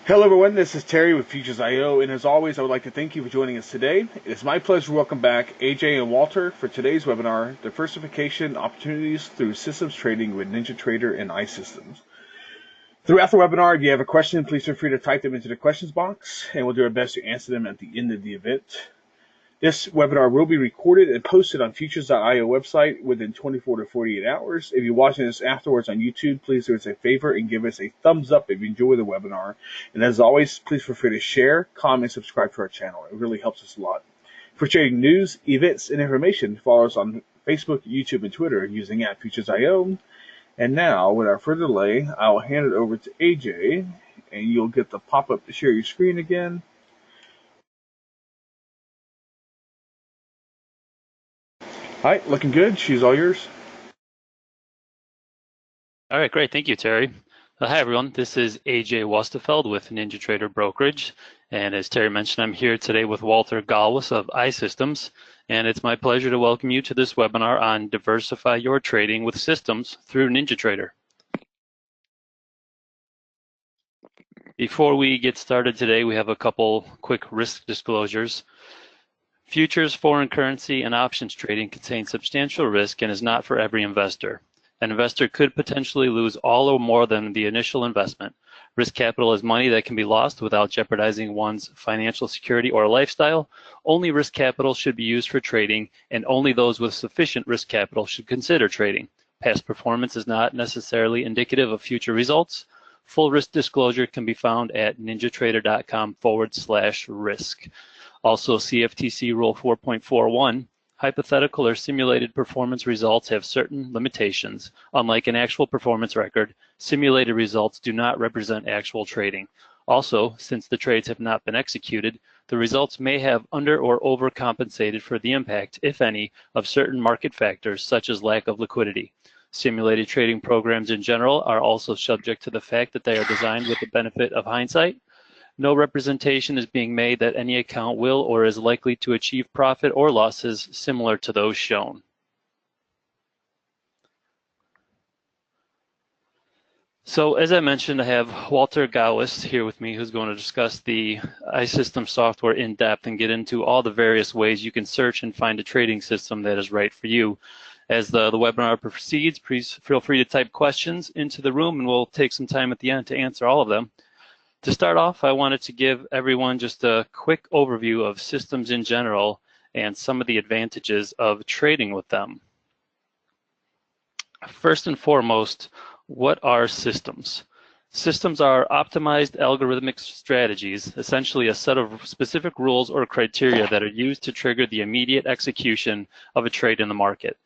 Hello everyone, this is Terry with Futures.io, and as always I would like to thank you for joining us today. It is my pleasure to welcome back AJ and Walter for today's webinar, Diversification Opportunities Through Systems Trading with NinjaTrader and iSystems. Throughout the webinar, if you have a question, please feel free to type them into the questions box, and we'll do our best to answer them at the end of the event. This webinar will be recorded and posted on Futures.io website within 24 to 48 hours. If you're watching this afterwards on YouTube, please do us a favor and give us a thumbs up if you enjoy the webinar. And as always, please feel free to share, comment, subscribe to our channel. It really helps us a lot. For trading news, events, and information, follow us on Facebook, YouTube, and Twitter using @Futures.io. And now, without further delay, I'll hand it over to AJ, and you'll get the pop-up to share your screen again. All right, looking good. She's all yours. All right, great. Thank you, Terry. Hi, everyone. This is AJ Wustefeld with NinjaTrader Brokerage. And as Terry mentioned, I'm here today with Walter Gallwas of iSystems. And it's my pleasure to welcome you to this webinar on Diversify Your Trading with Systems through NinjaTrader. Before we get started today, we have a couple quick risk disclosures. Futures, foreign currency, and options trading contain substantial risk and is not for every investor. An investor could potentially lose all or more than the initial investment. Risk capital is money that can be lost without jeopardizing one's financial security or lifestyle. Only risk capital should be used for trading, and only those with sufficient risk capital should consider trading. Past performance is not necessarily indicative of future results. Full risk disclosure can be found at ninjatrader.com/risk. Also, CFTC Rule 4.41, hypothetical or simulated performance results have certain limitations. Unlike an actual performance record, simulated results do not represent actual trading. Also, since the trades have not been executed, the results may have under or overcompensated for the impact, if any, of certain market factors such as lack of liquidity. Simulated trading programs in general are also subject to the fact that they are designed with the benefit of hindsight. No representation is being made that any account will or is likely to achieve profit or losses similar to those shown. So as I mentioned, I have Walter Gallwas here with me, who's going to discuss the iSystems software in depth and get into all the various ways you can search and find a trading system that is right for you. As the webinar proceeds, please feel free to type questions into the room and we'll take some time at the end to answer all of them. To start off, I wanted to give everyone just a quick overview of systems in general and some of the advantages of trading with them. First and foremost, what are systems? Systems are optimized algorithmic strategies, essentially a set of specific rules or criteria that are used to trigger the immediate execution of a trade in the market.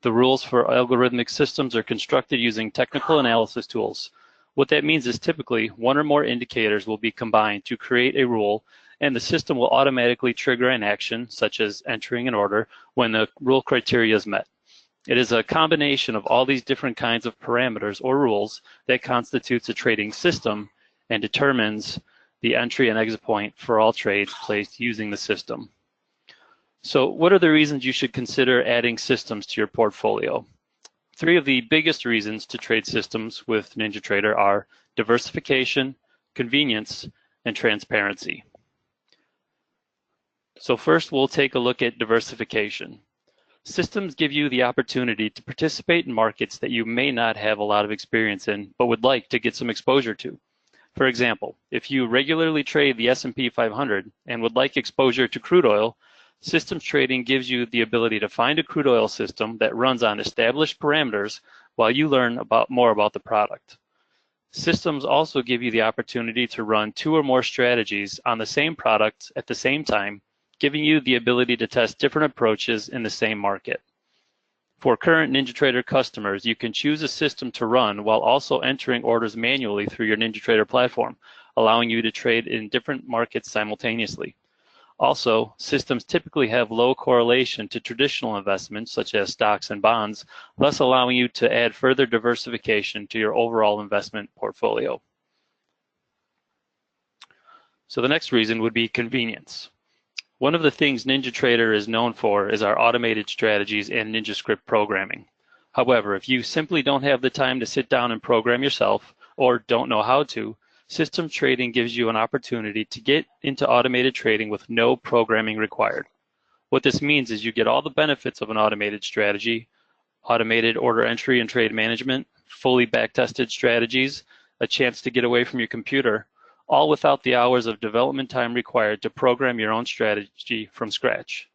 The rules for algorithmic systems are constructed using technical analysis tools. What that means is typically one or more indicators will be combined to create a rule, and the system will automatically trigger an action, such as entering an order, when the rule criteria is met. It is a combination of all these different kinds of parameters or rules that constitutes a trading system and determines the entry and exit point for all trades placed using the system. So what are the reasons you should consider adding systems to your portfolio? Three of the biggest reasons to trade systems with NinjaTrader are diversification, convenience, and transparency. So first, we'll take a look at diversification. Systems give you the opportunity to participate in markets that you may not have a lot of experience in, but would like to get some exposure to. For example, if you regularly trade the S&P 500 and would like exposure to crude oil, systems trading gives you the ability to find a crude oil system that runs on established parameters while you learn more about the product. Systems also give you the opportunity to run 2 or more strategies on the same product at the same time, giving you the ability to test different approaches in the same market. For current NinjaTrader customers, you can choose a system to run while also entering orders manually through your NinjaTrader platform, allowing you to trade in different markets simultaneously. Also, systems typically have low correlation to traditional investments such as stocks and bonds, thus allowing you to add further diversification to your overall investment portfolio. So the next reason would be convenience. One of the things NinjaTrader is known for is our automated strategies and NinjaScript programming. However, if you simply don't have the time to sit down and program yourself or don't know how to, Systems trading gives you an opportunity to get into automated trading with no programming required. What this means is you get all the benefits of an automated strategy, automated order entry and trade management, fully backtested strategies, a chance to get away from your computer, all without the hours of development time required to program your own strategy from scratch.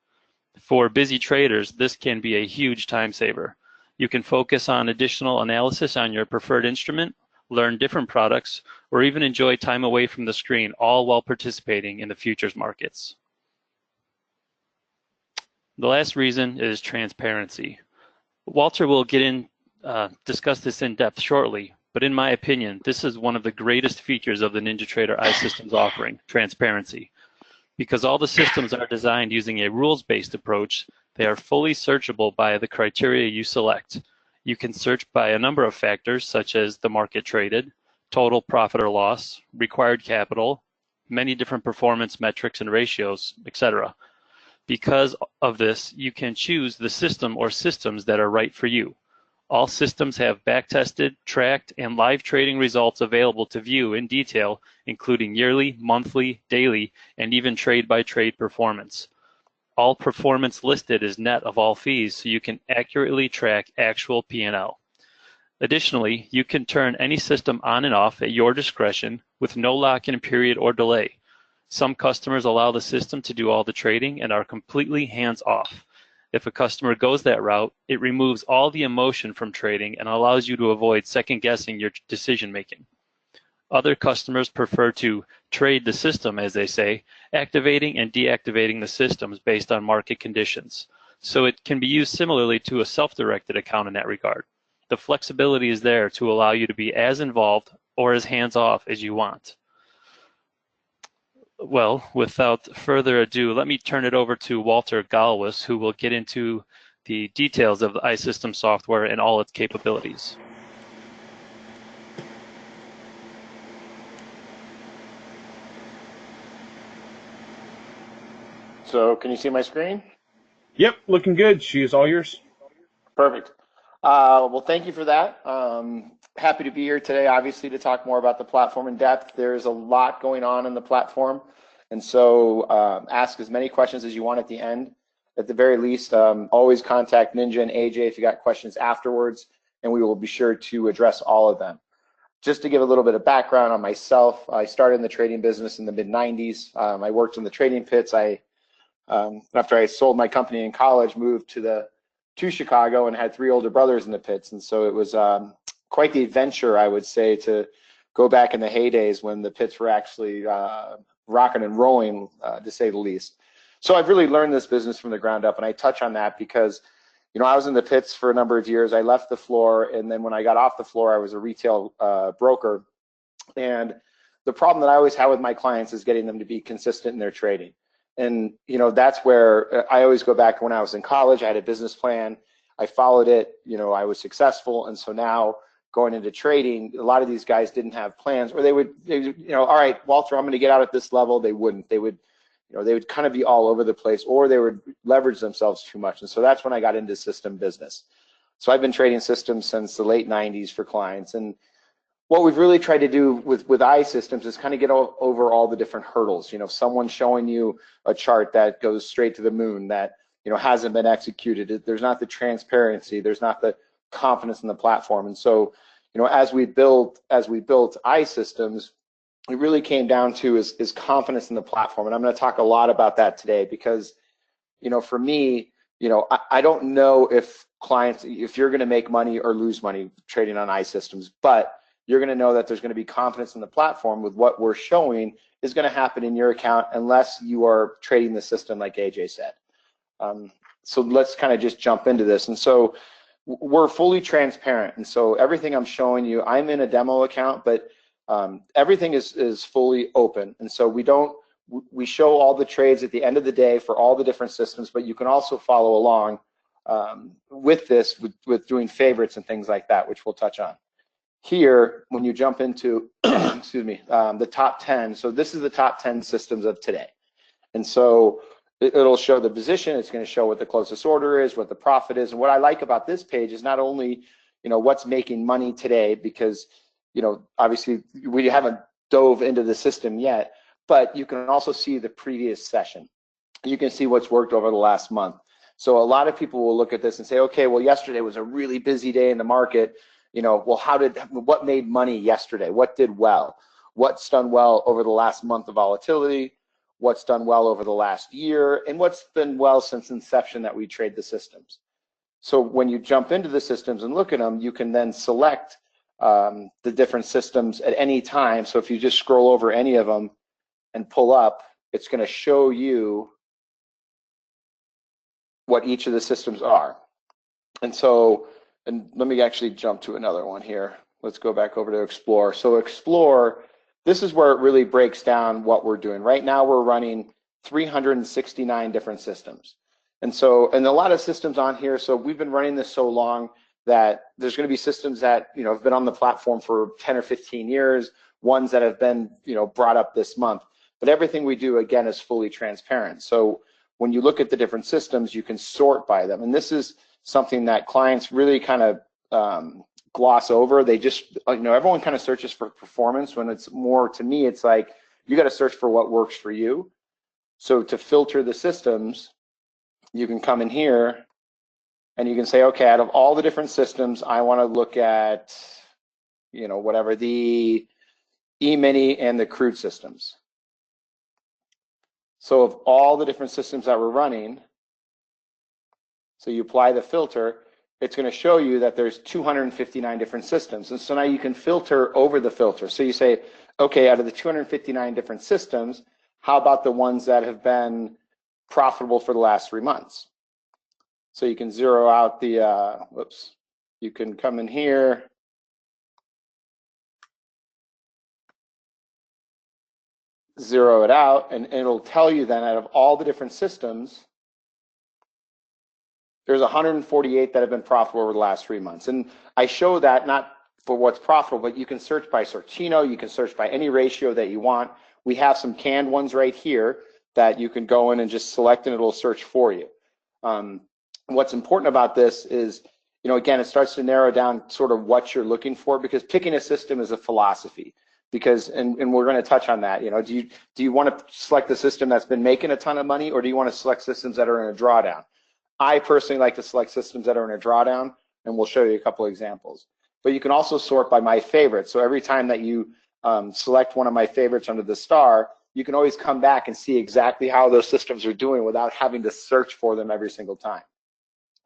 For busy traders, this can be a huge time saver. You can focus on additional analysis on your preferred instrument, learn different products, or even enjoy time away from the screen, all while participating in the futures markets. The last reason is transparency. Walter will discuss this in depth shortly, but in my opinion, this is one of the greatest features of the NinjaTrader iSystems offering, transparency. Because all the systems are designed using a rules-based approach, they are fully searchable by the criteria you select. You can search by a number of factors such as the market traded, total profit or loss, required capital, many different performance metrics and ratios, etc. Because of this, you can choose the system or systems that are right for you. All systems have backtested, tracked, and live trading results available to view in detail, including yearly, monthly, daily, and even trade-by-trade performance. All performance listed is net of all fees, so you can accurately track actual P&L. Additionally, you can turn any system on and off at your discretion with no lock-in period or delay. Some customers allow the system to do all the trading and are completely hands-off. If a customer goes that route, it removes all the emotion from trading and allows you to avoid second-guessing your decision-making. Other customers prefer to trade the system, as they say, activating and deactivating the systems based on market conditions. So it can be used similarly to a self-directed account in that regard. The flexibility is there to allow you to be as involved or as hands-off as you want. Well, without further ado, let me turn it over to Walter Gallwas, who will get into the details of the iSystems software and all its capabilities. So can you see my screen? Yep, looking good. She is all yours. Perfect. Well, thank you for that. Happy to be here today, obviously, to talk more about the platform in depth. There's a lot going on in the platform, and so ask as many questions as you want at the end. At the very least, always contact Ninja and AJ if you got questions afterwards, and we will be sure to address all of them. Just to give a little bit of background on myself, I started in the trading business in the mid-90s. I worked in the trading pits. After I sold my company in college, moved to Chicago and had 3 older brothers in the pits. And so it was quite the adventure, I would say, to go back in the heydays when the pits were actually rocking and rolling, to say the least. So I've really learned this business from the ground up, and I touch on that because, you know, I was in the pits for a number of years. I left the floor, and then when I got off the floor, I was a retail broker. And the problem that I always had with my clients is getting them to be consistent in their trading. And, you know, that's where I always go back. When I was in college, I had a business plan. I followed it. You know, I was successful. And so now going into trading, a lot of these guys didn't have plans, or they would, you know, all right, Walter, I'm going to get out at this level. They wouldn't. They would, you know, they would kind of be all over the place, or they would leverage themselves too much. And so that's when I got into system business. So I've been trading systems since the late 90s for clients. And what we've really tried to do with iSystems is kind of get over all the different hurdles. You know, someone showing you a chart that goes straight to the moon that, you know, hasn't been executed. There's not the transparency. There's not the confidence in the platform. And so, you know, as we built iSystems, it really came down to is confidence in the platform. And I'm going to talk a lot about that today because, you know, for me, you know, I don't know if you're going to make money or lose money trading on iSystems, but you're going to know that there's going to be confidence in the platform with what we're showing is going to happen in your account unless you are trading the system like AJ said. So let's kind of just jump into this. And so we're fully transparent. And so everything I'm showing you, I'm in a demo account, but everything is fully open. And so we show all the trades at the end of the day for all the different systems, but you can also follow along with this, with doing favorites and things like that, which we'll touch on. Here, when you jump into, excuse me, the top 10, so this is the top 10 systems of today. And so it'll show the position, it's going to show what the closest order is, what the profit is. And what I like about this page is not only, you know, what's making money today, because, you know, obviously we haven't dove into the system yet, but you can also see the previous session. You can see what's worked over the last month. So a lot of people will look at this and say, okay, well, yesterday was a really busy day in the market. You know, well, what made money yesterday? What did well? What's done well over the last month of volatility? What's done well over the last year? And what's been well since inception that we trade the systems? So when you jump into the systems and look at them, you can then select the different systems at any time. So if you just scroll over any of them and pull up, it's going to show you what each of the systems are. And so, and let me actually jump to another one here. Let's go back over to Explore. So Explore, this is where it really breaks down what we're doing. Right now we're running 369 different systems. And so, and a lot of systems on here, so we've been running this so long that there's going to be systems that, you know, have been on the platform for 10 or 15 years, ones that have been, you know, brought up this month. But everything we do, again, is fully transparent. So when you look at the different systems, you can sort by them. And this is something that clients really kind of gloss over. They just, you know, everyone kind of searches for performance, when it's more, to me, it's like, you got to search for what works for you. So to filter the systems, you can come in here and you can say, okay, out of all the different systems, I want to look at, you know, whatever, the E-mini and the crude systems. So of all the different systems that we're running, so you apply the filter, it's going to show you that there's 259 different systems. And so now you can filter over the filter. So you say, okay, out of the 259 different systems, how about the ones that have been profitable for the last 3 months? So you can zero out the, you can come in here. Zero it out, and it'll tell you then out of all the different systems, there's 148 that have been profitable over the last 3 months. And I show that not for what's profitable, but you can search by Sortino, you can search by any ratio that you want. We have some canned ones right here that you can go in and just select and it'll search for you. What's important about this is, you know, again, it starts to narrow down sort of what you're looking for, because picking a system is a philosophy. Because, and we're going to touch on that, you know, do you want to select the system that's been making a ton of money, or do you want to select systems that are in a drawdown? I personally like to select systems that are in a drawdown, and we'll show you a couple of examples. But you can also sort by my favorites. So every time that you select one of my favorites under the star, you can always come back and see exactly how those systems are doing without having to search for them every single time.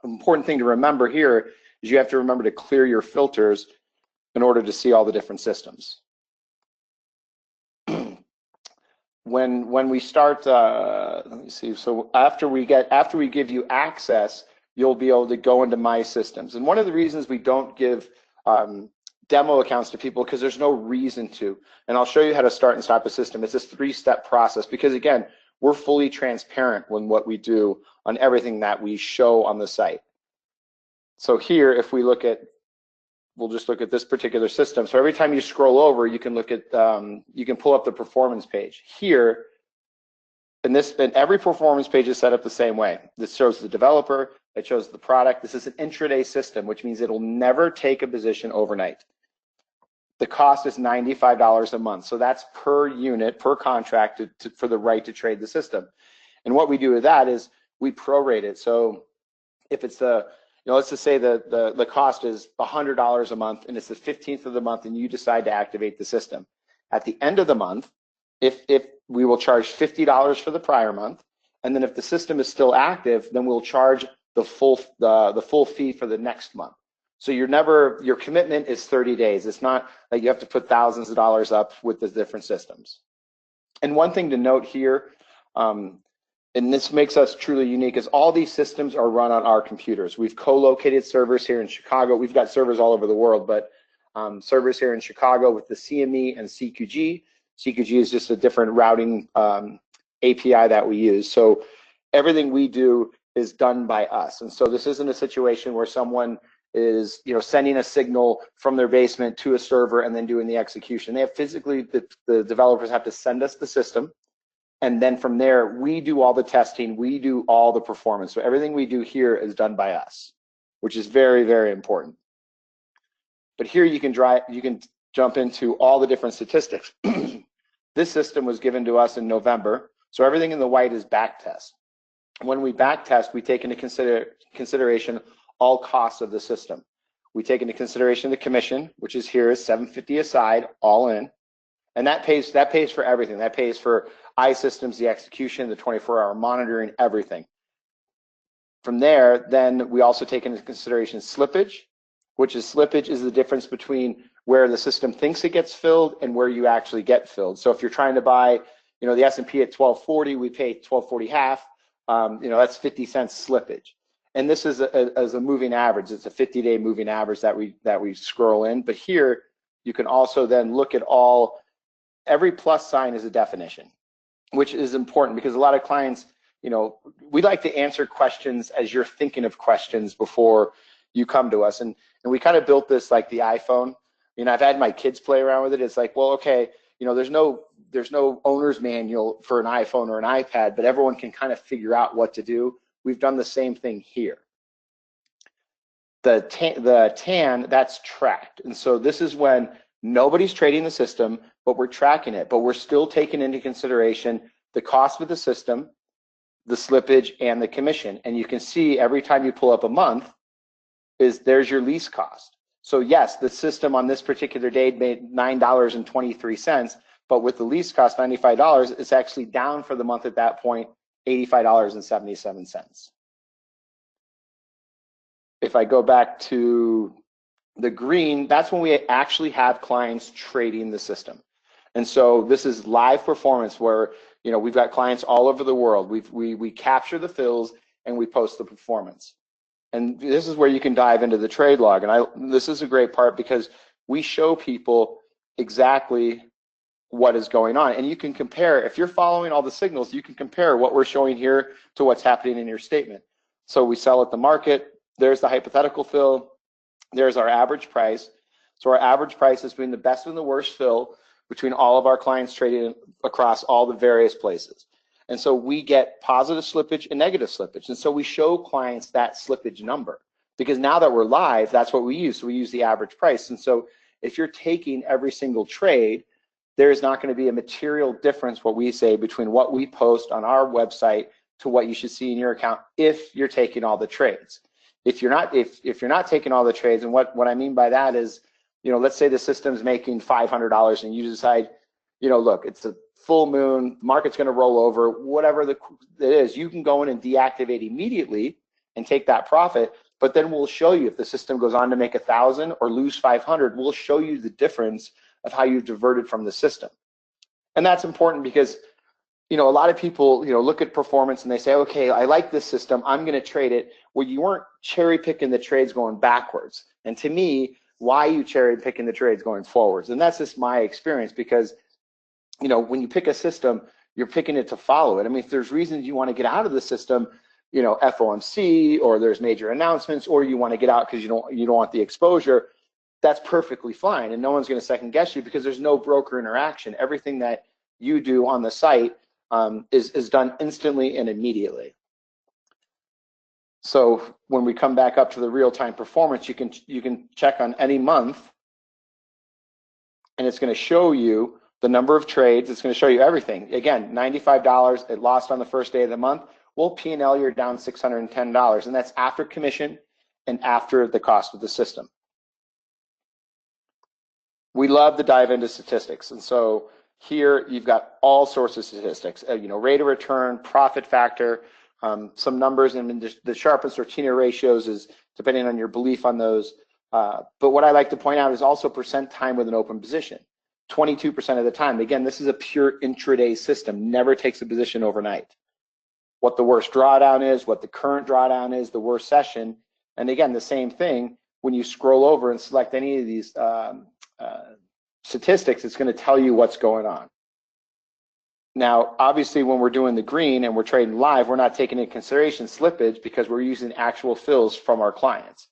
An important thing to remember here is you have to remember to clear your filters in order to see all the different systems. When we start, let me see. So after we give you access, you'll be able to go into My Systems. And one of the reasons we don't give demo accounts to people, because there's no reason to. And I'll show you how to start and stop a system. It's this 3-step process, because again, we're fully transparent when what we do on everything that we show on the site. So here, if we look at, we'll just look at this particular system. So every time you scroll over, you can look at, you can pull up the performance page. Here, and every performance page is set up the same way. This shows the developer, it shows the product. This is an intraday system, which means it'll never take a position overnight. The cost is $95 a month. So that's per unit, per contract for the right to trade the system. And what we do with that is we prorate it. So if it's the, you know, let's just say the cost is $100 a month and it's the 15th of the month and you decide to activate the system. At the end of the month, if we will charge $50 for the prior month, and then if the system is still active, then we'll charge the full fee for the next month. So your commitment is 30 days. It's not like you have to put thousands of dollars up with the different systems. And one thing to note here, and this makes us truly unique, is all these systems are run on our computers. We've co-located servers here in Chicago. We've got servers all over the world, but servers here in Chicago with the CME and CQG. CQG is just a different routing API that we use. So everything we do is done by us. And so this isn't a situation where someone is, you know, sending a signal from their basement to a server and then doing the execution. They have physically, the developers have to send us the system. And then from there, we do all the testing, we do all the performance. So everything we do here is done by us, which is very, very important. But here you can jump into all the different statistics. This system was given to us in November, so everything in the white is backtest. When we backtest, we take into consideration all costs of the system. We take into consideration the commission, which is here is $750 aside, all in, and that pays for everything. That pays for iSystems, the execution, the 24-hour monitoring, everything. From there, then we also take into consideration slippage, which is the difference between where the system thinks it gets filled and where you actually get filled. So if you're trying to buy, the S&P at 1240, we pay 1240 half. That's 50 cents slippage. And this is as a moving average. It's a 50-day moving average that we scroll in. But here you can also then look at every plus sign is a definition, which is important because a lot of clients, we like to answer questions as you're thinking of questions before you come to us. And we kind of built this like the iPhone. I've had my kids play around with it. It's like, well, okay, there's no owner's manual for an iPhone or an iPad, but everyone can kind of figure out what to do. We've done the same thing here. The tan, that's tracked. And so this is when nobody's trading the system, but we're tracking it, but we're still taking into consideration the cost of the system, the slippage, and the commission. And you can see every time you pull up a month, there's your lease cost. So yes, the system on this particular day made $9.23, but with the lease cost $95, it's actually down for the month at that point, $85.77. If I go back to the green, that's when we actually have clients trading the system. And so this is live performance where, we've got clients all over the world. We capture the fills and we post the performance. And this is where you can dive into the trade log. And this is a great part because we show people exactly what is going on. And you can compare, if you're following all the signals, you can compare what we're showing here to what's happening in your statement. So we sell at the market, there's the hypothetical fill, there's our average price. So our average price is between the best and the worst fill between all of our clients trading across all the various places. And so we get positive slippage and negative slippage. And so we show clients that slippage number because now that we're live, that's what we use. So we use the average price. And so if you're taking every single trade, there is not going to be a material difference, what we say, between what we post on our website to what you should see in your account if you're taking all the trades. If you're not taking all the trades, and what I mean by that is, let's say the system's making $500 and you decide, look, it's a full moon, market's going to roll over, whatever it is, you can go in and deactivate immediately and take that profit. But then we'll show you if the system goes on to make 1,000 or lose 500, we'll show you the difference of how you've diverted from the system. And that's important because, a lot of people, look at performance and they say, okay, I like this system, I'm going to trade it. Well, you weren't cherry picking the trades going backwards. And to me, why are you cherry picking the trades going forwards? And that's just my experience because when you pick a system, you're picking it to follow it. I mean, if there's reasons you want to get out of the system, FOMC, or there's major announcements, or you want to get out because you don't want the exposure, that's perfectly fine. And no one's going to second guess you because there's no broker interaction. Everything that you do on the site is done instantly and immediately. So when we come back up to the real-time performance, you can check on any month, and it's going to show you the number of trades. It's going to show you everything. Again, $95, it lost on the first day of the month. Well, P&L, you're down $610, and that's after commission and after the cost of the system. We love to dive into statistics, and so here you've got all sorts of statistics. Rate of return, profit factor, some numbers, and the Sharpe and Sortino ratios is depending on your belief on those. But what I like to point out is also percent time with an open position. 22% of the time. Again, this is a pure intraday system, never takes a position overnight. What the worst drawdown is, what the current drawdown is, the worst session. And again, the same thing, when you scroll over and select any of these statistics, it's going to tell you what's going on. Now, obviously, when we're doing the green and we're trading live, we're not taking into consideration slippage because we're using actual fills from our clients.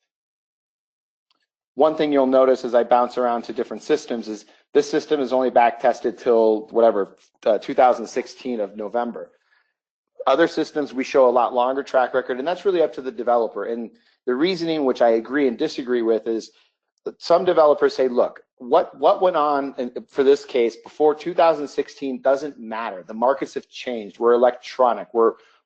One thing you'll notice as I bounce around to different systems is this system is only back tested till 2016 of November. Other systems, we show a lot longer track record, and that's really up to the developer. And the reasoning, which I agree and disagree with, is that some developers say, look, what went on for this case before 2016 doesn't matter. The markets have changed. We're electronic.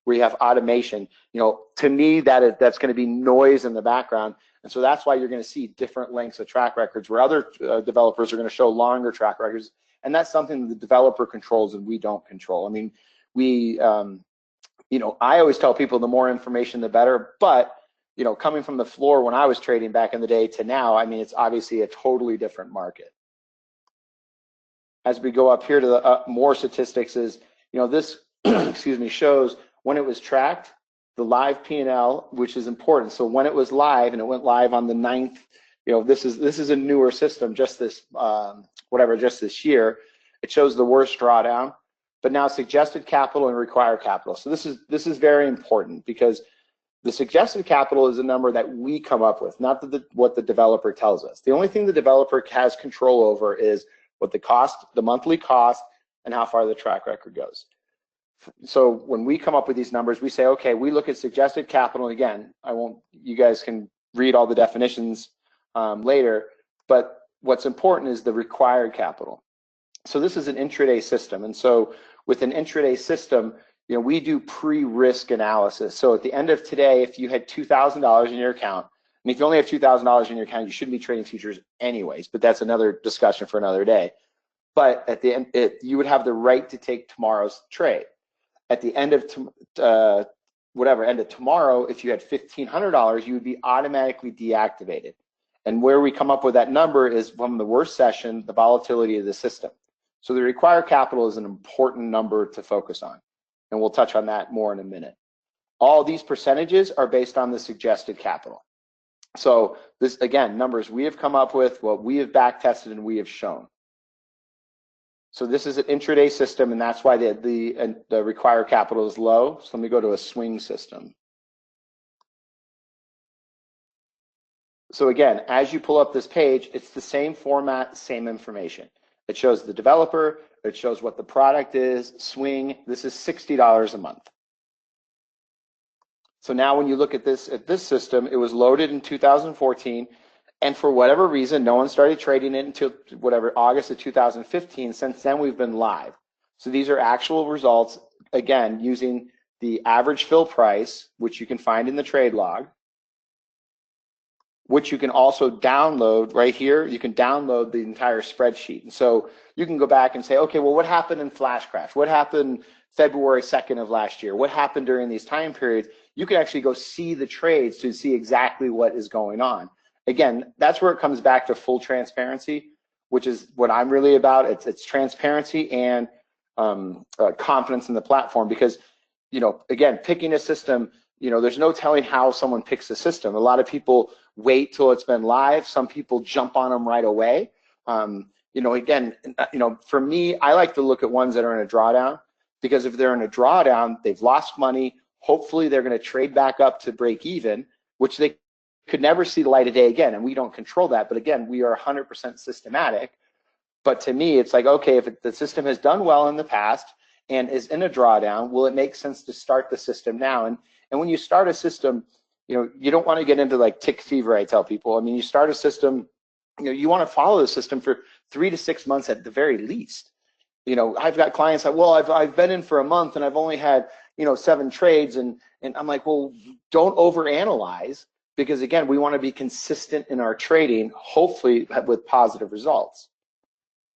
We have automation. To me, that's going to be noise in the background. And so that's why you're going to see different lengths of track records where other developers are going to show longer track records. And that's something the developer controls and we don't control. I mean, I always tell people the more information, the better. But, coming from the floor when I was trading back in the day to now, I mean, it's obviously a totally different market. As we go up here to the more statistics is, this, excuse me, shows when it was tracked, the live P&L, which is important. So when it was live and it went live on the 9th, this is a newer system, just this, just this year, it shows the worst drawdown, but now suggested capital and required capital. So this is very important because the suggested capital is a number that we come up with, not what the developer tells us. The only thing the developer has control over is what the monthly cost, and how far the track record goes. So when we come up with these numbers, we say, okay, we look at suggested capital. Again, you guys can read all the definitions later, but what's important is the required capital. So this is an intraday system. And so with an intraday system, we do pre-risk analysis. So at the end of today, if you had $2,000 in your account, and if you only have $2,000 in your account, you shouldn't be trading futures anyways, but that's another discussion for another day. But at the end, you would have the right to take tomorrow's trade. At the end of end of tomorrow, if you had $1,500, you would be automatically deactivated. And where we come up with that number is from the worst session, the volatility of the system. So the required capital is an important number to focus on. And we'll touch on that more in a minute. All these percentages are based on the suggested capital. So this, again, numbers we have come up with, what we have back tested and we have shown. So this is an intraday system, and that's why the required capital is low. So let me go to a swing system. So again, as you pull up this page, it's the same format, same information. It shows the developer, it shows what the product is, swing. This is $60 a month. So now when you look at this system, it was loaded in 2014, and for whatever reason, no one started trading it until August of 2015. Since then, we've been live. So these are actual results, again, using the average fill price, which you can find in the trade log, which you can also download right here. You can download the entire spreadsheet. And so you can go back and say, okay, well, what happened in flash crash? What happened February 2nd of last year? What happened during these time periods? You can actually go see the trades to see exactly what is going on. Again, that's where it comes back to full transparency, which is what I'm really about. It's transparency and confidence in the platform because, again, picking a system, there's no telling how someone picks a system. A lot of people wait till it's been live. Some people jump on them right away. Again, for me, I like to look at ones that are in a drawdown because if they're in a drawdown, they've lost money. Hopefully, they're going to trade back up to break even, which they could never see the light of day again, and we don't control that. But again, we are 100% systematic. But to me, it's like, okay, if the system has done well in the past and is in a drawdown, will it make sense to start the system now? And when you start a system, you don't want to get into like tick fever, I tell people. I mean, you start a system, you want to follow the system for 3 to 6 months at the very least. I've got clients that, well, I've been in for a month and I've only had, 7 trades. And I'm like, well, don't overanalyze. Because again, we want to be consistent in our trading, hopefully with positive results.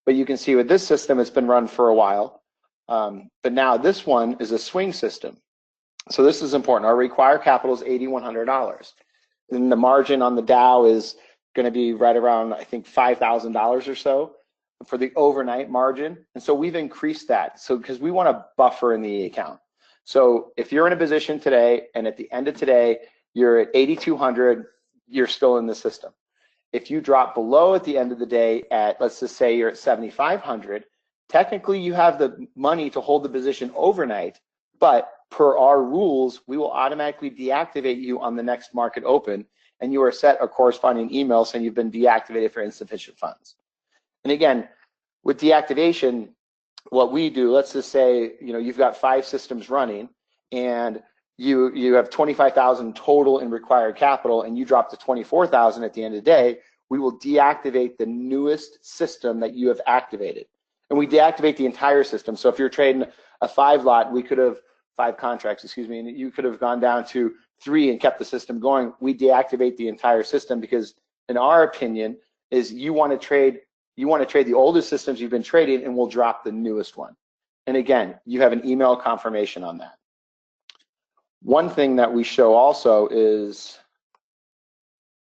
But you can see with this system, it's been run for a while. But now this one is a swing system. So this is important. Our required capital is $8,100. And the margin on the Dow is going to be right around, I think, $5,000 or so for the overnight margin. And so we've increased that. So because we want a buffer in the account. So if you're in a position today and at the end of today, you're at 8,200, you're still in the system. If you drop below at the end of the day at, let's just say you're at 7,500, technically you have the money to hold the position overnight, but per our rules, we will automatically deactivate you on the next market open, and you are set a corresponding email saying you've been deactivated for insufficient funds. And again, with deactivation, what we do, let's just say, you've got 5 systems running, and you have 25,000 total in required capital, and you drop to 24,000 at the end of the day. we will deactivate the newest system that you have activated. And we deactivate the entire system. So if you're trading a 5 lot, we could have 5 contracts, excuse me, and you could have gone down to 3 and kept the system going. We deactivate the entire system because, in our opinion, is you want to trade the oldest systems you've been trading, and we'll drop the newest one. And again, you have an email confirmation on that. One thing that we show also is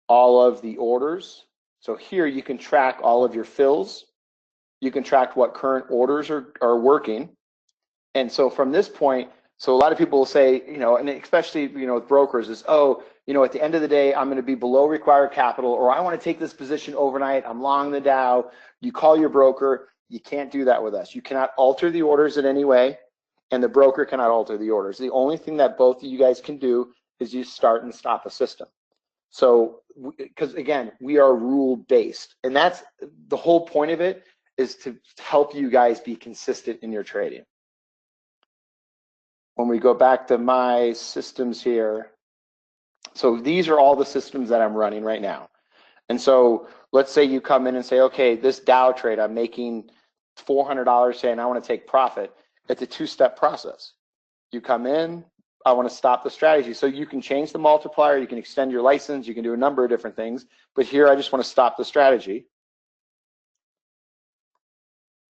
all of the orders. So here you can track all of your fills. You can track what current orders are working. And so from this point, so a lot of people will say, and especially, with brokers is, oh, at the end of the day, I'm going to be below required capital, or I want to take this position overnight. I'm long the Dow. You call your broker. You can't do that with us. You cannot alter the orders in any way, and the broker cannot alter the orders. The only thing that both of you guys can do is you start and stop a system. So, because again, we are rule-based, and that's the whole point of it, is to help you guys be consistent in your trading. When we go back to my systems here, so these are all the systems that I'm running right now. And so let's say you come in and say, okay, this Dow trade, I'm making $400 today and I want to take profit. It's a 2-step process. You come in, I want to stop the strategy. So you can change the multiplier, you can extend your license, you can do a number of different things. But here I just want to stop the strategy.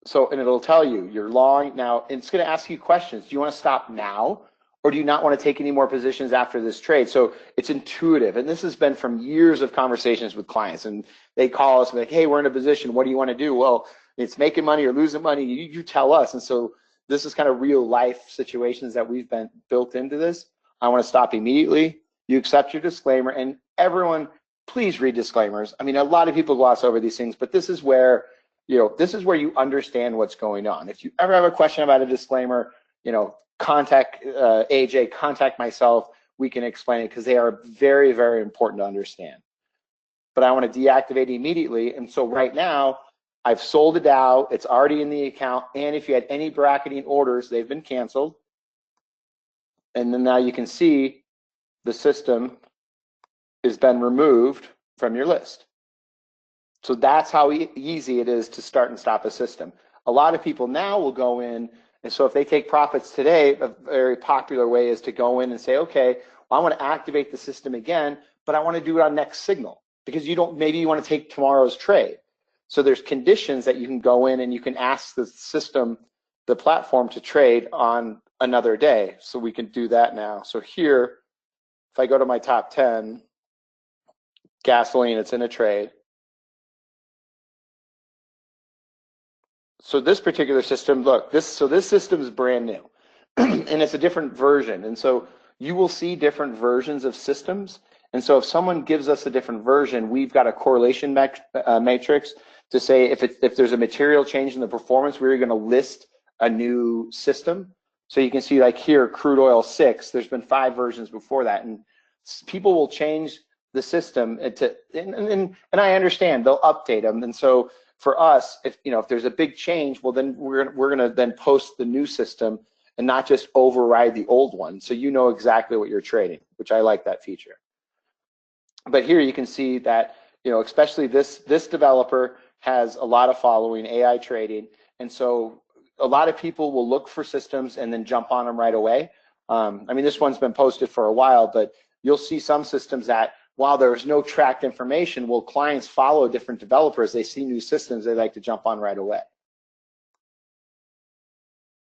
So, and it'll tell you you're long now, and it's going to ask you questions. Do you want to stop now, or do you not want to take any more positions after this trade? So it's intuitive, and this has been from years of conversations with clients, and they call us and be like, hey, we're in a position, what do you want to do? Well, it's making money or losing money, you tell us. And so this is kind of real life situations that we've been built into this. I want to stop immediately. You accept your disclaimer, and everyone, please read disclaimers. I mean, a lot of people gloss over these things, but this is where you understand what's going on. If you ever have a question about a disclaimer, contact AJ, contact myself. We can explain it because they are very, very important to understand. But I want to deactivate immediately. And so right now, I've sold a Dow. It's already in the account. And if you had any bracketing orders, they've been canceled. And then now you can see the system has been removed from your list. So that's how easy it is to start and stop a system. A lot of people now will go in, and so if they take profits today, a very popular way is to go in and say, okay, well, I want to activate the system again, but I want to do it on next signal, because maybe you want to take tomorrow's trade. So there's conditions that you can go in and you can ask the system, the platform, to trade on another day. So we can do that now. So here, if I go to my top 10, gasoline, it's in a trade. So this particular system, look, this system is brand new, and it's a different version. And so you will see different versions of systems. And so if someone gives us a different version, we've got a correlation matrix to say if there's a material change in the performance, we're going to list a new system. So you can see, like here, crude oil 6. There's been 5 versions before that, and people will change the system and I understand they'll update them. And so for us, if there's a big change, well, then we're gonna then post the new system and not just override the old one. So you know exactly what you're trading, which I like that feature. But here you can see that, especially this developer has a lot of following, AI trading. And so a lot of people will look for systems and then jump on them right away. I mean, this one's been posted for a while, but you'll see some systems that, while there's no tracked information, well, clients follow different developers. They see new systems, they like to jump on right away.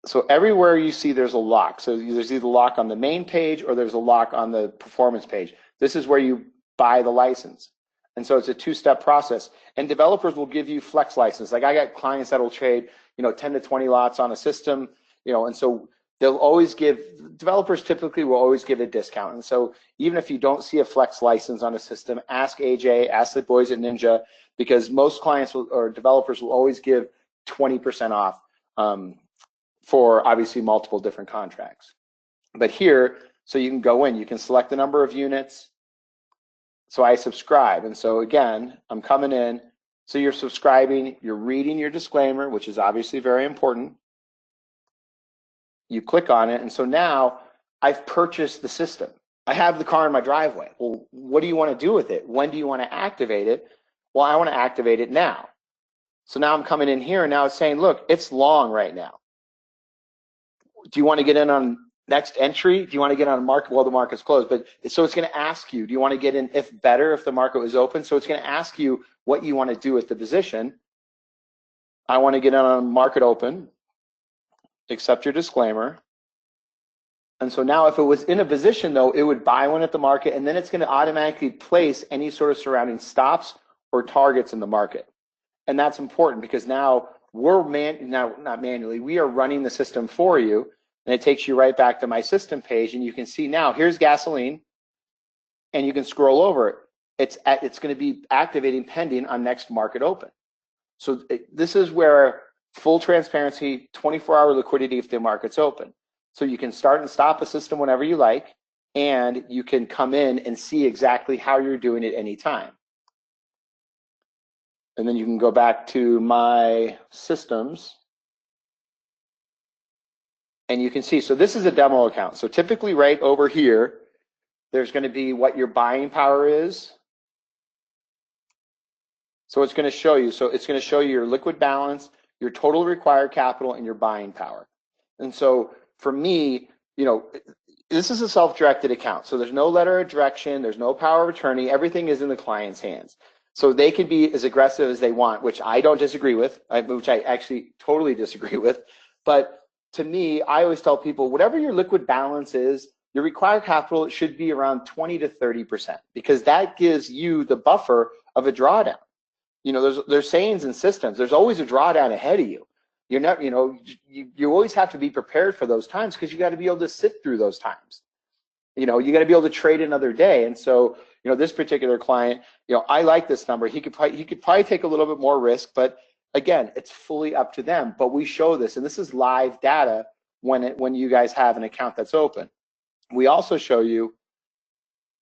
So everywhere you see there's a lock. So there's either a lock on the main page or there's a lock on the performance page. This is where you buy the license. And so it's a 2-step process. And developers will give you flex license. Like I got clients that will trade, 10 to 20 lots on a system, and so developers typically will always give a discount. And so even if you don't see a flex license on a system, ask AJ, ask the boys at Ninja, because most clients or developers will always give 20% off for obviously multiple different contracts. But here, so you can go in, you can select the number of units. So I subscribe. And so again, I'm coming in. So you're subscribing, you're reading your disclaimer, which is obviously very important. You click on it, and so now I've purchased the system. I have the car in my driveway. Well, what do you want to do with it? When do you want to activate it? Well, I want to activate it now. So now I'm coming in here and now it's saying, look, it's long right now. Do you want to get in on next entry? Do you want to get on a market? Well, the market's closed, but so it's going to ask you, do you want to get in if better, if the market was open? So it's going to ask you what you want to do with the position. I want to get in on market open, accept your disclaimer. And so now if it was in a position though, it would buy one at the market and then it's going to automatically place any sort of surrounding stops or targets in the market. And that's important because now we're not manually, we are running the system for you. And it takes you right back to my system page and you can see now here's gasoline and you can scroll over it. It's going to be activating pending on next market open. So this is where full transparency, 24-hour liquidity if the market's open. So you can start and stop a system whenever you like, and you can come in and see exactly how you're doing it anytime. And then you can go back to my systems and you can see, so this is a demo account. So typically right over here, there's going to be what your buying power is. So it's going to show you, so it's going to show you your liquid balance, your total required capital, and your buying power. And so for me, you know, this is a self-directed account. So there's no letter of direction, there's no power of attorney, everything is in the client's hands. So they can be as aggressive as they want, which I don't disagree with, which I actually totally disagree with. But to me, I always tell people, whatever your liquid balance is, your required capital should be around 20 to 30%, because that gives you the buffer of a drawdown. You know, there's sayings in systems, there's always a drawdown ahead of you. You're not, you know, you always have to be prepared for those times because you got to be able to sit through those times. You know, you got to be able to trade another day. And so, you know, this particular client, you know, I like this number. He could probably take a little bit more risk, but again, it's fully up to them. But we show this, and this is live data when you guys have an account that's open. We also show you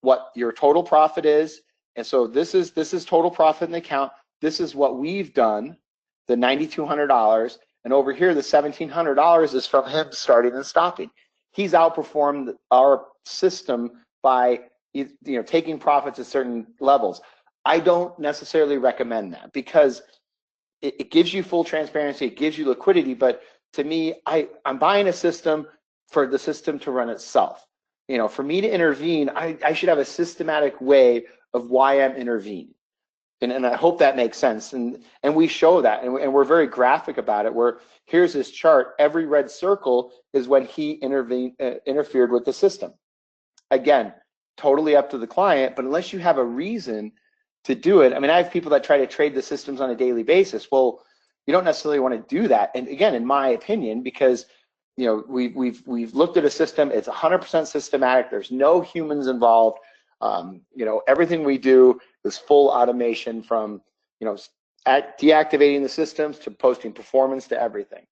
what your total profit is. And so this is total profit in the account. This is what we've done, the $9,200. And over here, the $1,700 is from him starting and stopping. He's outperformed our system by, you know, taking profits at certain levels. I don't necessarily recommend that because it gives you full transparency, it gives you liquidity, but to me, I'm buying a system for the system to run itself. You know, for me to intervene, I should have a systematic way of why I'm intervening. And I hope that makes sense. And we show that, and we're very graphic about it, where here's this chart, every red circle is when he interfered with the system. Again, totally up to the client, but unless you have a reason to do it, I mean, I have people that try to trade the systems on a daily basis. Well, you don't necessarily want to do that. And again, in my opinion, because you know, we've looked at a system, it's 100% systematic, there's no humans involved. You know, everything we do is full automation, from, you know, deactivating the systems to posting performance to everything.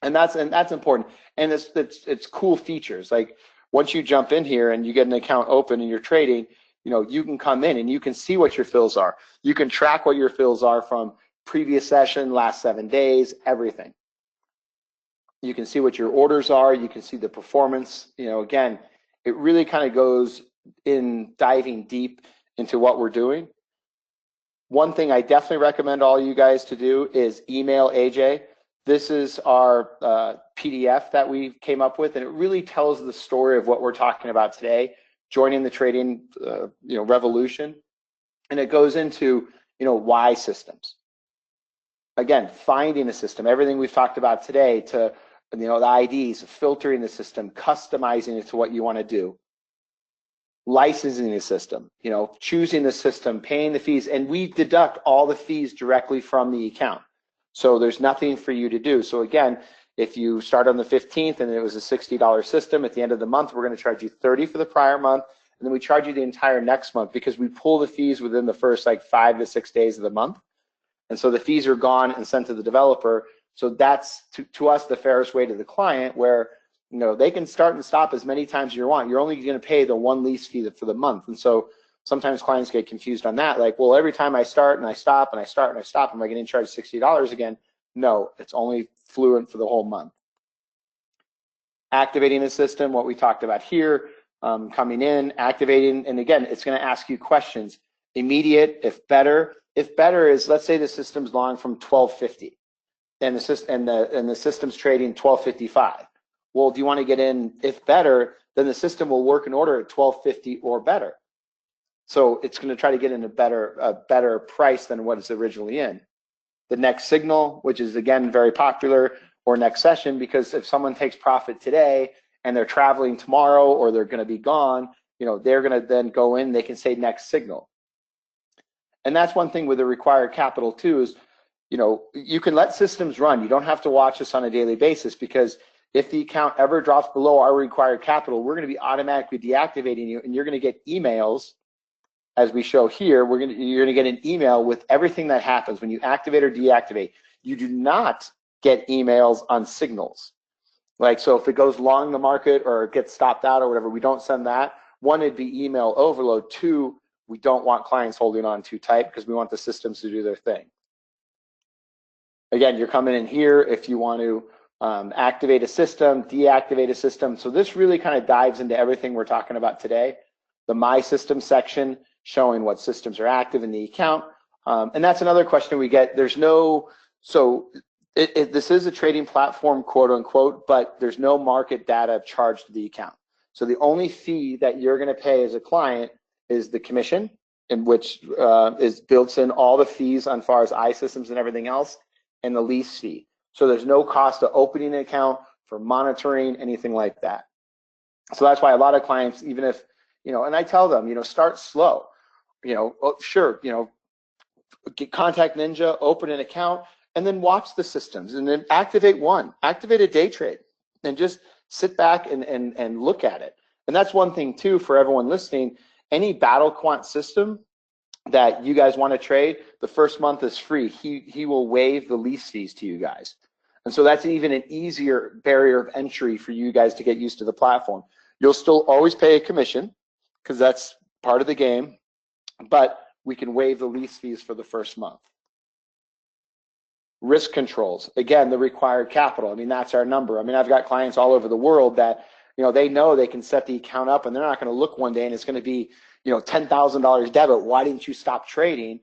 And that's important. And it's cool features. Like once you jump in here and you get an account open and you're trading, you know, you can come in and you can see what your fills are. You can track what your fills are from previous session, last 7 days, everything. You can see what your orders are. You can see the performance. You know, again, it really kind of goes in diving deep into what we're doing. One thing I definitely recommend all you guys to do is email AJ. This is our PDF that we came up with, and it really tells the story of what we're talking about today, joining the trading you know, revolution. And it goes into, you know, why systems. Again, finding a system, everything we've talked about today, to, you know, the IDs, filtering the system, customizing it to what you want to do, licensing the system, you know, choosing the system, paying the fees, and we deduct all the fees directly from the account. So there's nothing for you to do. So again, if you start on the 15th and it was a $60 system, at the end of the month, we're going to charge you $30 for the prior month, and then we charge you the entire next month because we pull the fees within the first like 5 to 6 days of the month. And so the fees are gone and sent to the developer. So that's to us the fairest way to the client, where, you know, they can start and stop as many times as you want. You're only going to pay the one lease fee for the month. And so sometimes clients get confused on that. Like, well, every time I start and I stop and I start and I stop, am I getting charged $60 again? No, it's only fluent for the whole month. Activating the system, what we talked about here, coming in, activating, and again, it's going to ask you questions. Immediate, if better. if better is, let's say the system's long from 1250 and the system's trading 1255. Well, do you want to get in if better, then the system will work in order at 1250 or better. So it's going to try to get in a better price than what it's originally in. The next signal, which is again very popular, or next session, because if someone takes profit today and they're traveling tomorrow or they're going to be gone, they're going to then go in, they can say next signal. And that's one thing with the required capital too is, you can let systems run. You don't have to watch this on a daily basis, because if the account ever drops below our required capital, we're going to be automatically deactivating you, and you're going to get emails, as we show here. You're going to get an email with everything that happens when you activate or deactivate. You do not get emails on signals. Like, so if it goes long the market or it gets stopped out or whatever, we don't send that. One, it'd be email overload. Two, we don't want clients holding on too tight because we want the systems to do their thing. Again, you're coming in here if you want to activate a system, deactivate a system. So this really kind of dives into everything we're talking about today. The My System section showing what systems are active in the account. And that's another question we get. There's no, so this is a trading platform, quote unquote, but there's no market data charged to the account. So the only fee that you're going to pay as a client is the commission, in which is built in all the fees on far as iSystems and everything else, and the lease fee. So there's no cost to opening an account, for monitoring, anything like that. So that's why a lot of clients, even if, and I tell them, start slow. Sure, contact Ninja, open an account, and then watch the systems, and then activate a day trade, and just sit back and look at it. And that's one thing too for everyone listening. Any battle quant system that you guys want to trade, the first month is free. He will waive the lease fees to you guys. And so that's even an easier barrier of entry for you guys to get used to the platform. You'll still always pay a commission because that's part of the game, but we can waive the lease fees for the first month. Risk controls, again, the required capital. I mean, that's our number. I mean, I've got clients all over the world that, they know they can set the account up and they're not going to look one day and it's going to be, $10,000 debit. Why didn't you stop trading?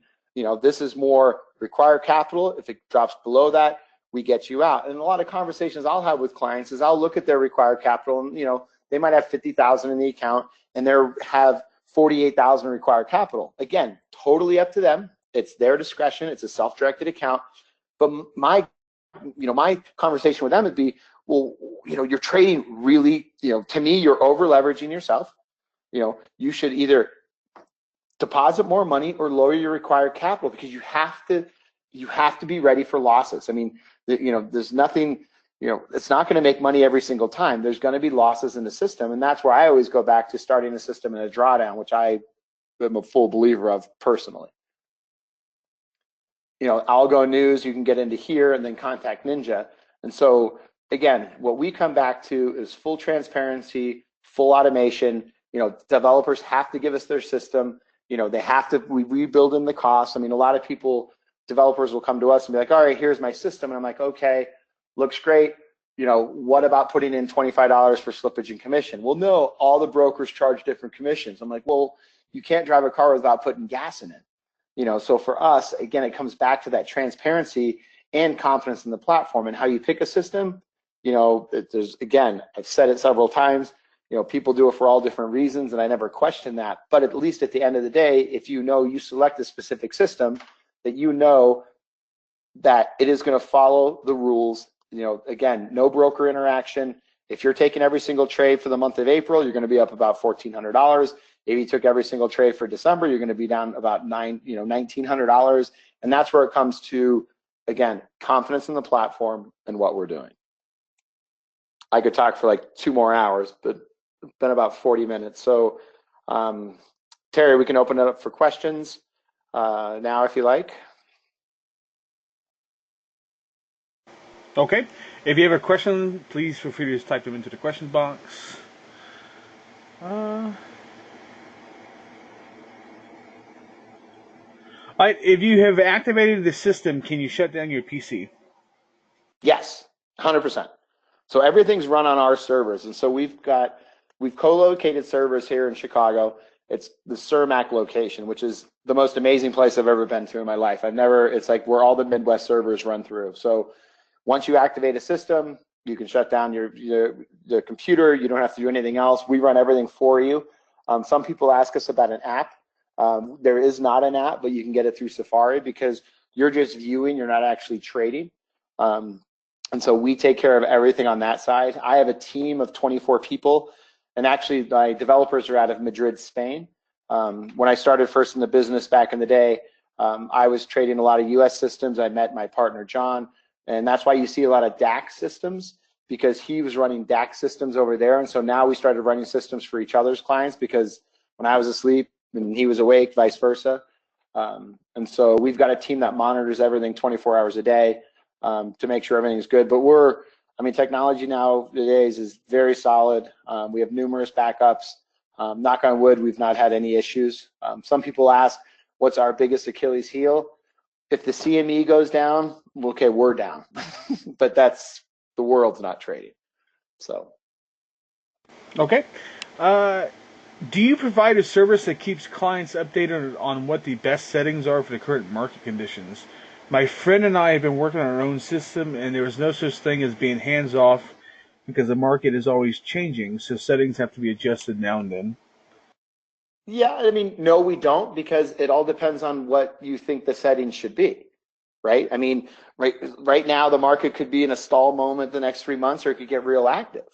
This is more required capital. If it drops below that, we get you out. And a lot of conversations I'll have with clients is I'll look at their required capital and, they might have 50,000 in the account and they have 48,000 required capital. Again, totally up to them. It's their discretion. It's a self-directed account. But my conversation with them would be, well, you're trading really, to me, you're over leveraging yourself. You should either deposit more money or lower your required capital, because you have to be ready for losses. I mean, there's nothing, it's not going to make money every single time. There's going to be losses in the system. And that's where I always go back to starting a system in a drawdown, which I am a full believer of personally. Algo news, you can get into here and then contact Ninja. And so again, what we come back to is full transparency, full automation. Developers have to give us their system. They have to, we rebuild in the costs. I mean, a lot of developers will come to us and be like, all right, here's my system. And I'm like, okay, looks great. What about putting in $25 for slippage and commission? Well, no, all the brokers charge different commissions. I'm like, well, you can't drive a car without putting gas in it. So for us, again, it comes back to that transparency and confidence in the platform. And how you pick a system, there's, again, I've said it several times, people do it for all different reasons, and I never question that. But at least at the end of the day, if you select a specific system, that that it is going to follow the rules. Again, no broker interaction. If you're taking every single trade for the month of April, you're going to be up about $1,400. If you took every single trade for December, you're going to be down about $1,900. And that's where it comes to, again, confidence in the platform and what we're doing. I could talk for like 2 more hours, but it's been about 40 minutes. So Terry, we can open it up for questions now if you like. Okay. If you have a question, please feel free to just type them into the question box. All right, if you have activated the system, can you shut down your PC? Yes, 100%. So everything's run on our servers. And so we've co-located servers here in Chicago. It's the Cermak location, which is the most amazing place I've ever been to in my life. It's like where all the Midwest servers run through. So once you activate a system, you can shut down the computer. You don't have to do anything else. We run everything for you. Some people ask us about an app. There is not an app, but you can get it through Safari because you're just viewing, you're not actually trading. And so we take care of everything on that side. I have a team of 24 people, and actually my developers are out of Madrid, Spain. When I started first in the business back in the day, I was trading a lot of US systems. I met my partner, John, and that's why you see a lot of DAX systems, because he was running DAX systems over there. And so now we started running systems for each other's clients, because when I was asleep and he was awake, vice versa. And so we've got a team that monitors everything 24 hours a day to make sure everything's good. But technology nowadays is very solid. We have numerous backups. Knock on wood, we've not had any issues. Some people ask, what's our biggest Achilles heel? If the CME goes down, okay, we're down. But the world's not trading. So. Okay. Do you provide a service that keeps clients updated on what the best settings are for the current market conditions? My friend and I have been working on our own system, and there is no such thing as being hands-off because the market is always changing, so settings have to be adjusted now and then. Yeah, no, we don't, because it all depends on what you think the settings should be, right? Right now the market could be in a stall moment the next 3 months, or it could get real active.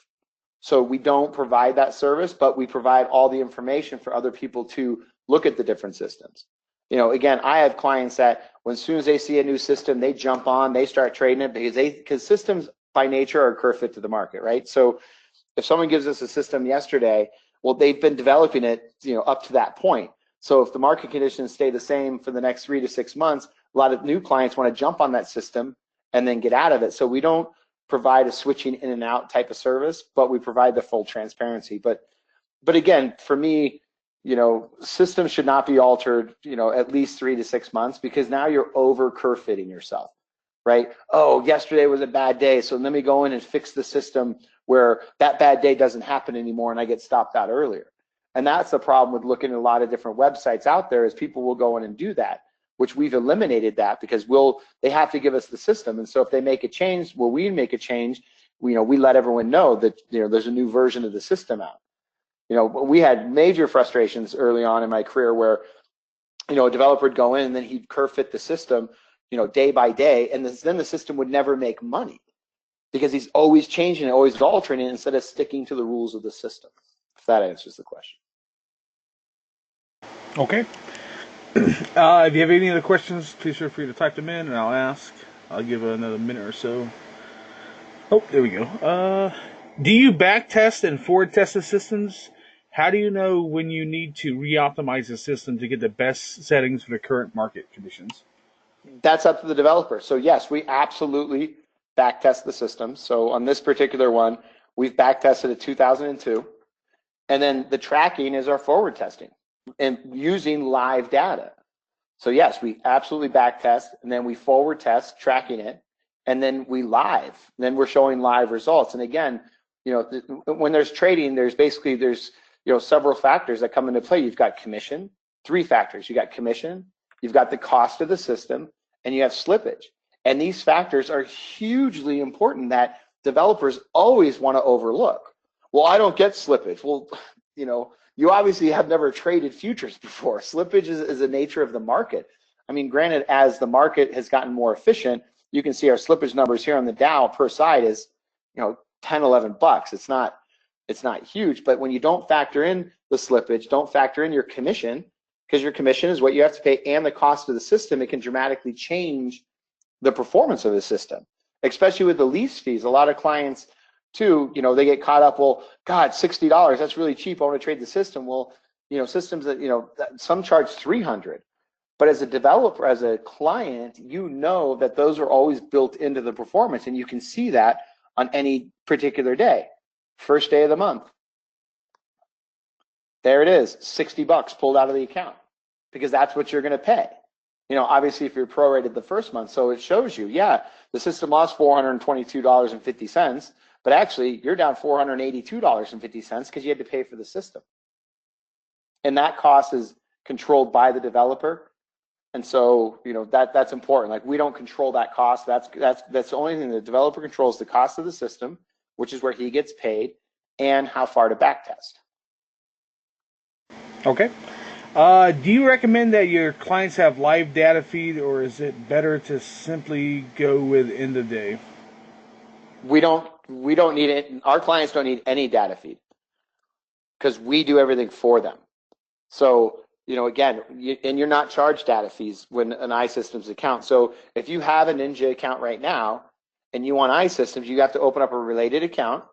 So we don't provide that service, but we provide all the information for other people to look at the different systems. Again, I have clients that as soon as they see a new system, they jump on, they start trading it, because systems by nature are a curve fit to the market, right? So if someone gives us a system yesterday, well, they've been developing it, up to that point. So if the market conditions stay the same for the next 3 to 6 months, a lot of new clients want to jump on that system and then get out of it. So we don't provide a switching in and out type of service, but we provide the full transparency. But again, for me, systems should not be altered, at least 3 to 6 months, because now you're over curve fitting yourself, right? Oh, yesterday was a bad day, so let me go in and fix the system where that bad day doesn't happen anymore and I get stopped out earlier. And that's the problem with looking at a lot of different websites out there, is people will go in and do that, which we've eliminated that, because they have to give us the system. And so if they make a change, we make a change, we let everyone know that there's a new version of the system out. We had major frustrations early on in my career where a developer would go in and then he'd curve fit the system day by day, and then the system would never make money, because he's always changing it, always altering it, instead of sticking to the rules of the system. If that answers the question. Okay. If you have any other questions, please feel free to type them in and I'll ask. I'll give another minute or so. Oh, there we go. Do you backtest and forward test the systems? How do you know when you need to re-optimize the system to get the best settings for the current market conditions? That's up to the developer. So yes, we absolutely backtest the system. So on this particular one, we've backtested at 2002. And then the tracking is our forward testing and using live data. So yes, we absolutely backtest, and then we forward test, tracking it, and then we live. Then we're showing live results. And again, when there's trading, there's several factors that come into play. You've got commission, 3 factors. You got commission, you've got the cost of the system, and you have slippage. And these factors are hugely important that developers always want to overlook. Well, I don't get slippage. Well, you obviously have never traded futures before. Slippage is the nature of the market. Granted, as the market has gotten more efficient, you can see our slippage numbers here on the Dow per side is, 10, $11. It's not huge, but when you don't factor in the slippage, don't factor in your commission, because your commission is what you have to pay and the cost of the system, it can dramatically change the performance of the system, especially with the lease fees. A lot of clients too, they get caught up, well, God, $60, that's really cheap, I want to trade the system. Well, systems that, some charge $300. But as a developer, as a client, that those are always built into the performance, and you can see that on any particular day. First day of the month, there it is, $60 pulled out of the account, because that's what you're going to pay. Obviously, if you're prorated the first month, so it shows you, yeah, the system lost $422.50, but actually you're down $482.50 because you had to pay for the system. and that cost is controlled by the developer. And so, that's important. Like, we don't control that cost. That's the only thing the developer controls: the cost of the system, which is where he gets paid, and how far to backtest. Okay. Do you recommend that your clients have live data feed, or is it better to simply go with end of day? We don't need it. Our clients don't need any data feed because we do everything for them. So, again, and you're not charged data fees when an iSystems account. So if you have a Ninja account right now and you want iSystems, you have to open up a related account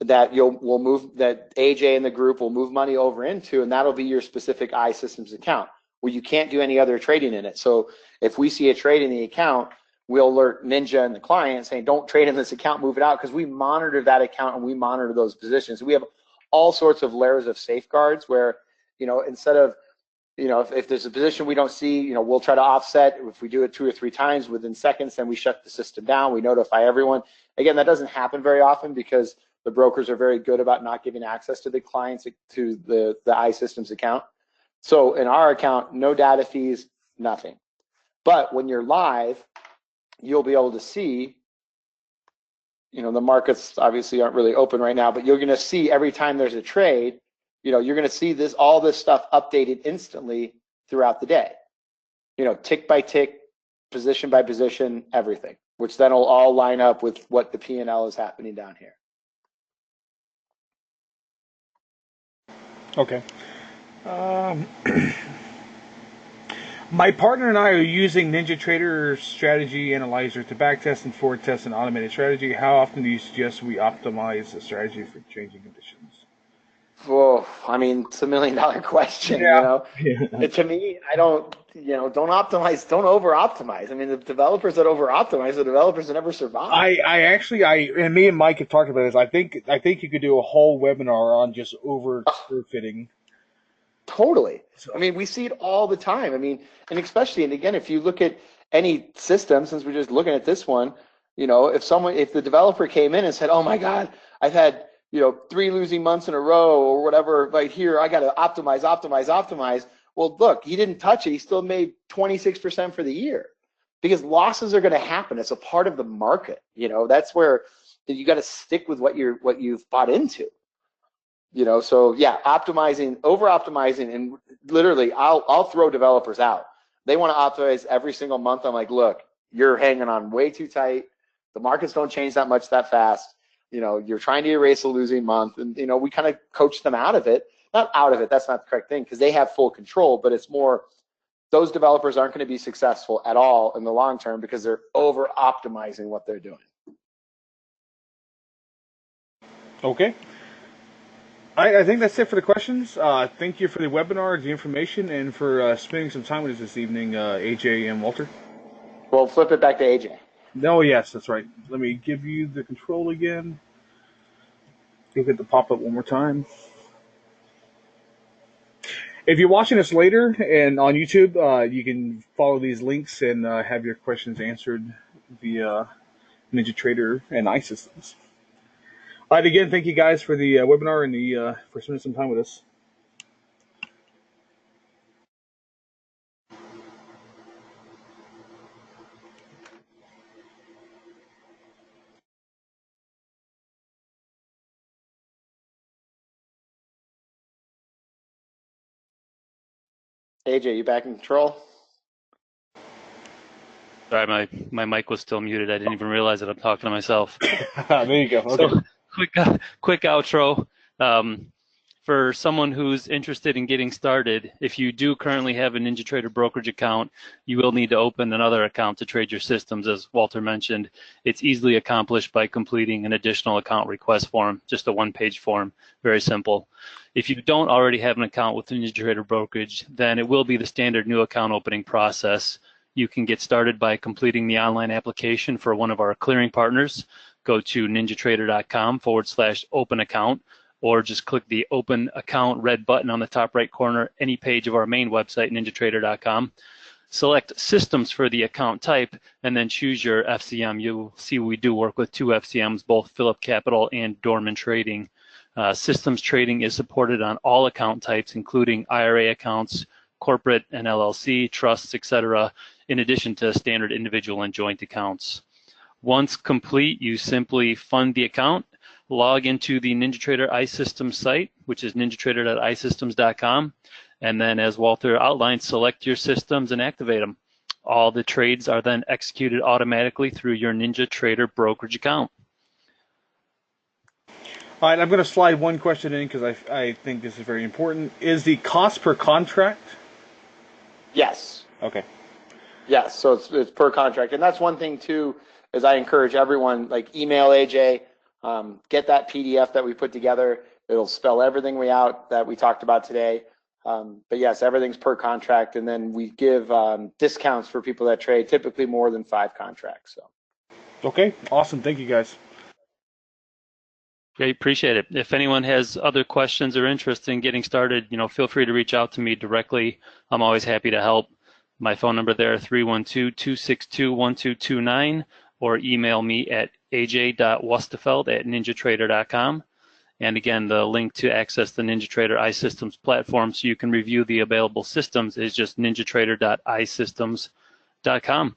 that we'll move, that AJ and the group will move money over into, and that'll be your specific iSystems account where you can't do any other trading in it. So if we see a trade in the account, we'll alert Ninja and the client saying, don't trade in this account, move it out, because we monitor that account and we monitor those positions. We have all sorts of layers of safeguards where, instead of, if there's a position we don't see, we'll try to offset. If we do it 2 or 3 times within seconds, then we shut the system down. We notify everyone. Again, that doesn't happen very often because the brokers are very good about not giving access to the clients to the iSystems account. So in our account, no data fees, nothing. But when you're live, you'll be able to see, the markets obviously aren't really open right now, but you're going to see every time there's a trade, you're going to see all this stuff updated instantly throughout the day. Tick by tick, position by position, everything, which then will all line up with what the P&L is happening down here. Okay. My partner and I are using NinjaTrader strategy analyzer to backtest and forward test an automated strategy. How often do you suggest we optimize the strategy for changing conditions? Well, I mean, it's $1 million question. Yeah. To me, I don't optimize, don't over optimize. I mean, the developers that over optimize, the developers that never survive. And me and Mike have talked about this. I think you could do a whole webinar on just over curve fitting. Totally. I mean, we see it all the time. I mean, and especially, and again, if you look at any system, since we're just looking at this one, if the developer came in and said, oh my God, I've had, 3 losing months in a row or whatever, right here, I got to optimize. Well, look, he didn't touch it. He still made 26% for the year because losses are going to happen. It's a part of the market. That's where you got to stick with what you've bought into. So yeah, over optimizing, and literally I'll throw developers out. They want to optimize every single month. I'm like, look, you're hanging on way too tight. The markets don't change that much that fast. You're trying to erase a losing month, and we kind of coach them out of it. Not out of it, that's not the correct thing, because they have full control, but it's more those developers aren't going to be successful at all in the long term because they're over optimizing what they're doing. Okay. I think that's it for the questions. Thank you for the webinar, the information, and for spending some time with us this evening, AJ and Walter. Well, flip it back to AJ. No, yes, that's right. Let me give you the control again. You'll get the pop-up one more time. If you're watching us later and on YouTube, you can follow these links and have your questions answered via NinjaTrader and iSystems. All right, again, thank you guys for the webinar and for spending some time with us. AJ, you back in control? Sorry, my mic was still muted. I didn't even realize that I'm talking to myself. There you go. Okay. So quick outro. For someone who's interested in getting started, if you do currently have a NinjaTrader brokerage account, you will need to open another account to trade your systems, as Walter mentioned. It's easily accomplished by completing an additional account request form, just a one-page form, very simple. If you don't already have an account with NinjaTrader brokerage, then it will be the standard new account opening process. You can get started by completing the online application for one of our clearing partners. Go to ninjatrader.com/open account, or just click the Open Account red button on the top right corner, any page of our main website, ninjatrader.com. Select Systems for the account type, and then choose your FCM. You'll see we do work with 2 FCMs, both Phillip Capital and Dorman Trading. Systems trading is supported on all account types, including IRA accounts, corporate and LLC, trusts, etc., in addition to standard individual and joint accounts. Once complete, you simply fund the account, log into the NinjaTrader iSystems site, which is ninjatrader.isystems.com, and then, as Walter outlined, select your systems and activate them. All the trades are then executed automatically through your NinjaTrader brokerage account. All right, I'm going to slide one question in because I think this is very important. Is the cost per contract? Yes. Okay. Yes, so it's per contract. And that's one thing, too, is I encourage everyone, like, email AJ, get that PDF that we put together. It'll spell everything out that we talked about today. But yes, everything's per contract, and then we give discounts for people that trade, typically more than 5 contracts. So. Okay, awesome. Thank you, guys. Great, appreciate it. If anyone has other questions or interest in getting started, feel free to reach out to me directly. I'm always happy to help. My phone number there, 312-262-1229, or email me at aj.wustefeld@ninjatrader.com. And again, the link to access the NinjaTrader iSystems platform so you can review the available systems is just ninjatrader.isystems.com.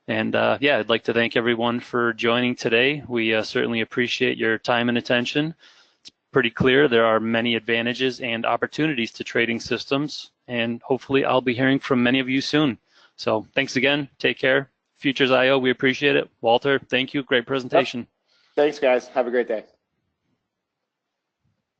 And yeah, I'd like to thank everyone for joining today. We certainly appreciate your time and attention. It's pretty clear there are many advantages and opportunities to trading systems, and hopefully I'll be hearing from many of you soon. So thanks again. Take care. Futures IO, we appreciate it. Walter, thank you. Great presentation. Thanks, guys. Have a great day.